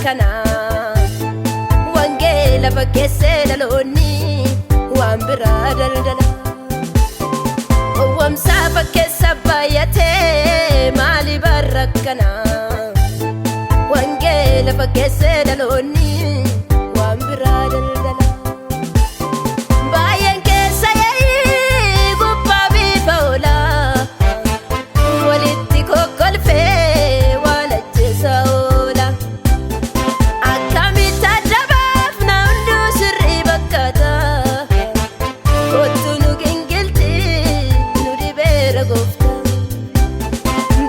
rakkana wangeela fakkeessee dhaloonni waan biraa daldala owwamsaa fakkeessa baay'atee maali barrakkana wangeela fakkeessee dhaloonni waan biraa daldala baay'een keessa yaa'ii gubbaa bifa oolaa walitti kokkolfee waan ajjeesaa oola akkamitti adda baafna hunduu sirrii bakkaata kottu nu gingilti nu dhibeera gooftaa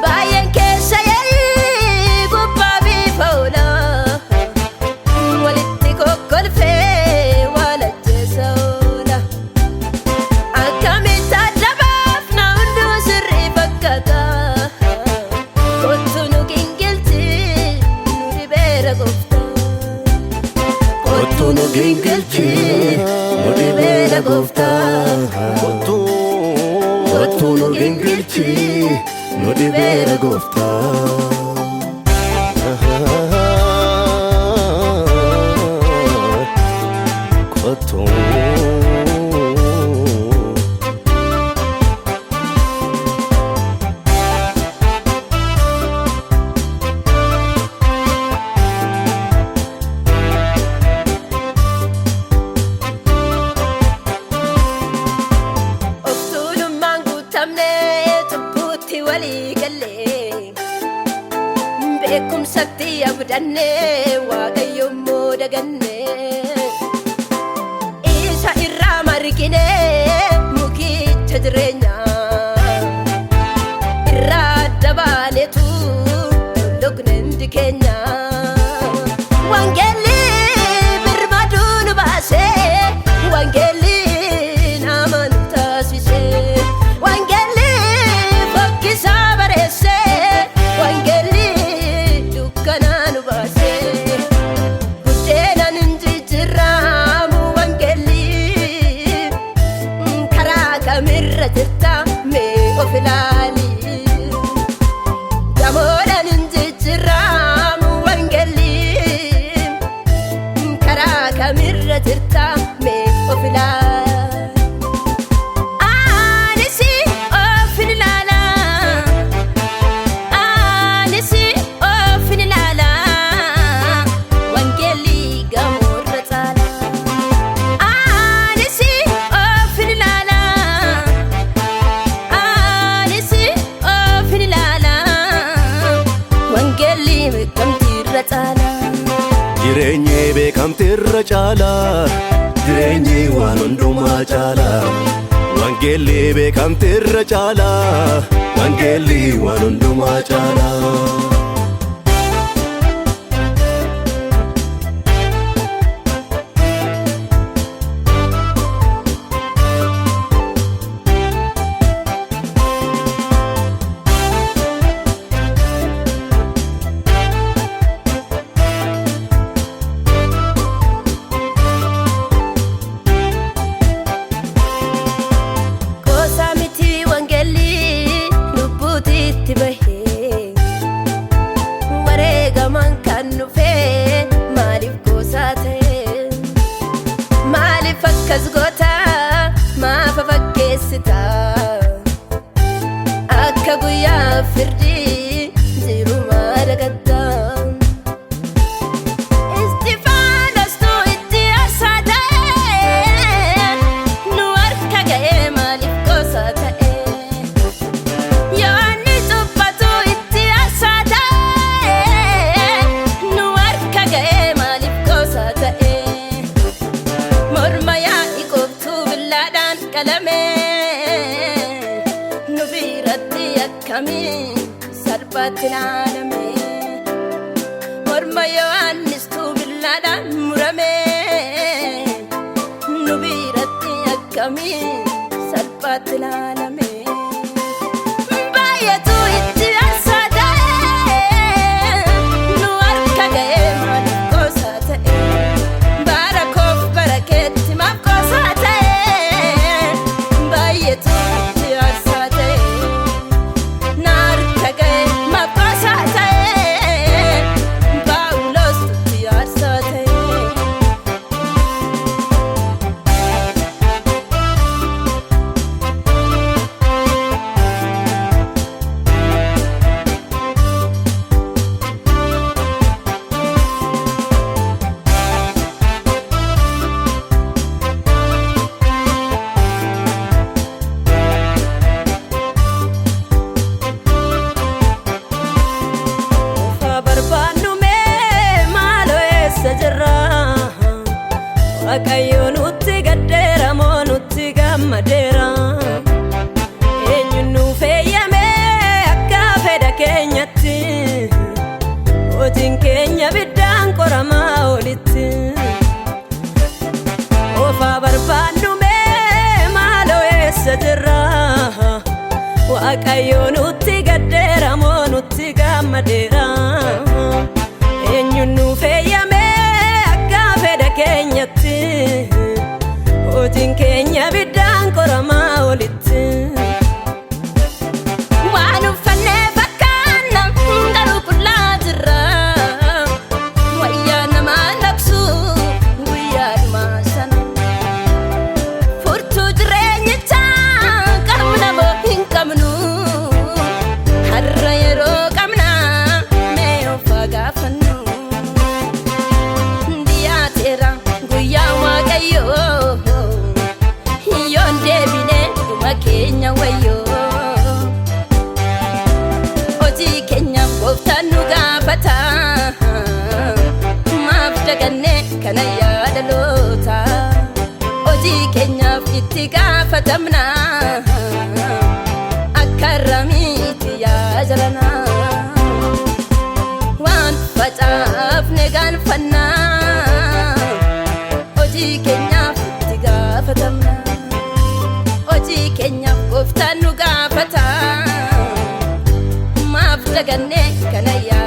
baay'een keessa yaa'ii gubbaa bifa oolaa walitti kokkolfee waan ajjeesaa oola akkamitti adda baafna hunduu sirrii bakkaata kottu nu gingilti nu dhibeera gooftaa kottu nu gingilchi nu dhibeera gooftaa kottu nu gingilchi nu dhibeera gooftaa kottu of tuulummaan guutamnee cubbuutti walii gallee beekumsatti abdannee waaqayyoommoo dagannee isa irraa marginee mukicha jireenyaa irraa adda baanetu lollogne hundi keenya wangeelli birmaduu nu baasee wangeelli nama nu taasisee wangeelli fokkisaa bareessee wangeelli dukkanaa nu baasee buddeenan hin jijjiirramu wangeelli karaa kamirra jirta mee of ilaali gamoodhan hin jijjiirramu wangeelli karaa kamirra jirta mee of ilaali Anisi ofin ilaala Anisi ofin ilaala wangeelli gamoorra caala Anisi ofin ilaala Anisi ofin ilaala wangeelli beekamtiirra caala jireenyi beekamtiirra caala jireenyi waan hundumaa caala wangeelli beekamtiirra caala wangeelli waan hundumaa caala Gosa miti wangeelli lubbuutitti bahee wareegaman kan dhufee maaliif gosa ta'e maaliif akkas goota maaf fakkeessita akka guyyaa firdii jirumaa dagatta Istifaanos tu itti asaa ta'e nu harka ga'ee maaliif gosa ta'e yoonni cubbatu itti asaa ta'e nu harka ga'ee maaliif gosa ta'e morma yaa'ii qoftuu billaadhaan qalamee nu biratti akkamii salphaatti ilaalame morma Yohaannis billaadhaan muramee nu biratti akkamii salphaatti ilaalame baay'atu itti asaa ta'e nu harka ga'ee maaliif gosa ta'e bara koof bara keetti maaf gosa ta'e baay'atu itti asaa ta'e na harka ga'ee maaf gosa ta'e Phaawulos Waaqayyo nutti gaddeera moo nutti gammadeera eenyu nu feeyyame akka fedha keenyatti hojiin keenya biddaan qoramaa olitti ofaa barbaannu mee maaloo eessa jirra Waaqayyo nutti gaddeera moo nutti gammadeera eenyu nu feeyyame akka fedha keenyatti hojiin keenya biddaan qoramaa olitti waan uffannee fakkaanna garuu qullaa jirra wayyaa namaa naqsu guyyaadhumaa sana furtuu jireenyichaa qabna moo hin qabnu har'a yeroo qabna mee of gaafannu dhiyaateera guyyaa Waaqayyoo yoon deebine dhuma keenya wayyoo hojii keenyaaf gooftaan nu gaafata maaf daganne kana yaadaloota hojii keenyaaf itti gaafatamna akka ramiitti yaa jalana waan facaafne galfanna hojii keenyaaf itti gaafatamna hojii keenyaaf gooftaan nu gaafata maaf daganne kana yaa